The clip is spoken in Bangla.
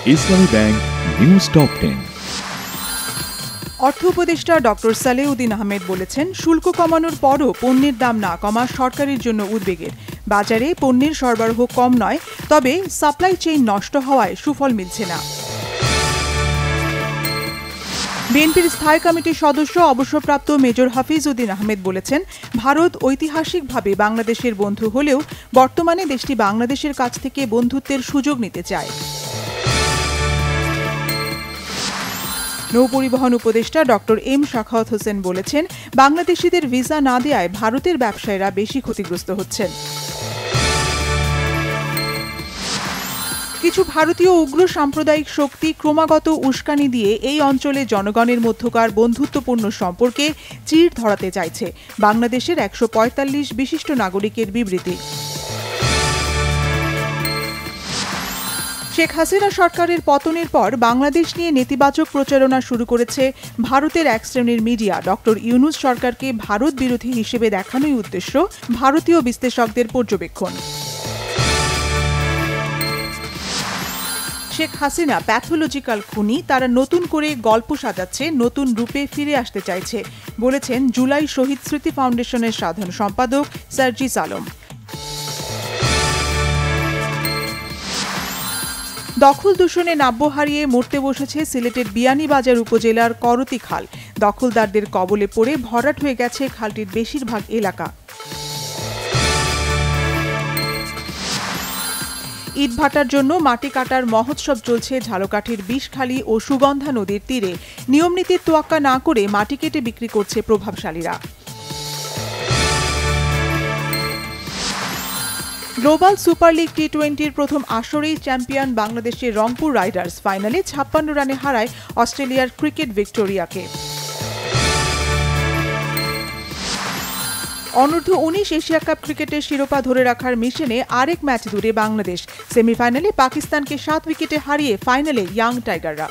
ইসলামী ব্যাংক নিউজ টপ 10। অর্থ উপদেষ্টা ডক্টর সালেউদ্দিন আহমেদ বলেছেন, শুল্ক কমানোর পরও পণ্যের দাম না কমা সরকারের জন্য উদ্বেগের। বাজারে পণ্যের সরবরাহ কম নয়, তবে সাপ্লাই চেইন নষ্ট হওয়ায় সুফল মিলছে না। বিএনপির স্থায়ী কমিটির সদস্য অবসরপ্রাপ্ত মেজর হাফিজ উদ্দিন আহমেদ বলেছেন, ভারত ঐতিহাসিকভাবে বাংলাদেশের বন্ধু হলেও বর্তমানে দেশটি বাংলাদেশের কাছ থেকে বন্ধুত্বের সুযোগ নিতে চায়। নৌপরিবহন উপদেষ্টা ডক্টর এম শাখাওয়াত হোসেন বলেছেন, বাংলাদেশিদের ভিসা না দেওয়ায় ভারতের ব্যবসায়ীরা বেশি ক্ষতিগ্রস্ত হচ্ছেন। কিছু ভারতীয় উগ্র সাম্প্রদায়িক শক্তি ক্রমাগত উস্কানি দিয়ে এই অঞ্চলে জনগণের মধ্যকার বন্ধুত্বপূর্ণ সম্পর্কে চির ধরাতে চাইছে। বাংলাদেশের ১৪৫ বিশিষ্ট নাগরিকের বিবৃতি। শেখ হাসিনা সরকারের পতনের পর বাংলাদেশ নিয়ে নেতিবাচক প্রচারণা শুরু করেছে ভারতের এক শ্রেণীর মিডিয়া। ডক্টর ইউনূস সরকারকে ভারত বিরোধী হিসেবে দেখানোই উদ্দেশ্য ভারতীয় বিশ্লেষকদের পর্যবেক্ষণ। শেখ হাসিনা প্যাথোলজিক্যাল খুনি, তারা নতুন করে গল্প সাজাচ্ছে, নতুন রূপে ফিরে আসতে চাইছে, বলেছেন জুলাই শহীদ স্মৃতি ফাউন্ডেশনের সাধারণ সম্পাদক সার্জিস আলম। দখল দূষণে নাব্য হারিয়ে মরতে বসেছে সিলেটের বিয়ানীবাজার উপজেলার করতি খাল। দখলদারদের কবলে পড়ে ভরাট হয়ে গেছে খালটির বেশিরভাগ এলাকা। ইটভাটার জন্য মাটি কাটার মহোৎসব চলছে ঝালকাঠির বিষখালী ও সুগন্ধা নদীর তীরে। নিয়মনীতির তোয়াক্কা না করে মাটি কেটে বিক্রি করছে প্রভাবশালীরা। গ্লোবাল সুপার লিগ টি-20-র প্রথম আসরেই চ্যাম্পিয়ন বাংলাদেশের রংপুর রাইডার্স ফাইনালে ৫৬ রানে হারায় অস্ট্রেলিয়ার ক্রিকেট ভিক্টোরিয়াকে। অনূর্ধ্ব-১৯ এশিয়া কাপ ক্রিকেটের শিরোপা ধরে রাখার মিশনে আরেক ম্যাচ দূরে বাংলাদেশ। সেমিফাইনালে পাকিস্তানকে ৭ উইকেটে হারিয়ে ফাইনালে ইয়াং টাইগাররা।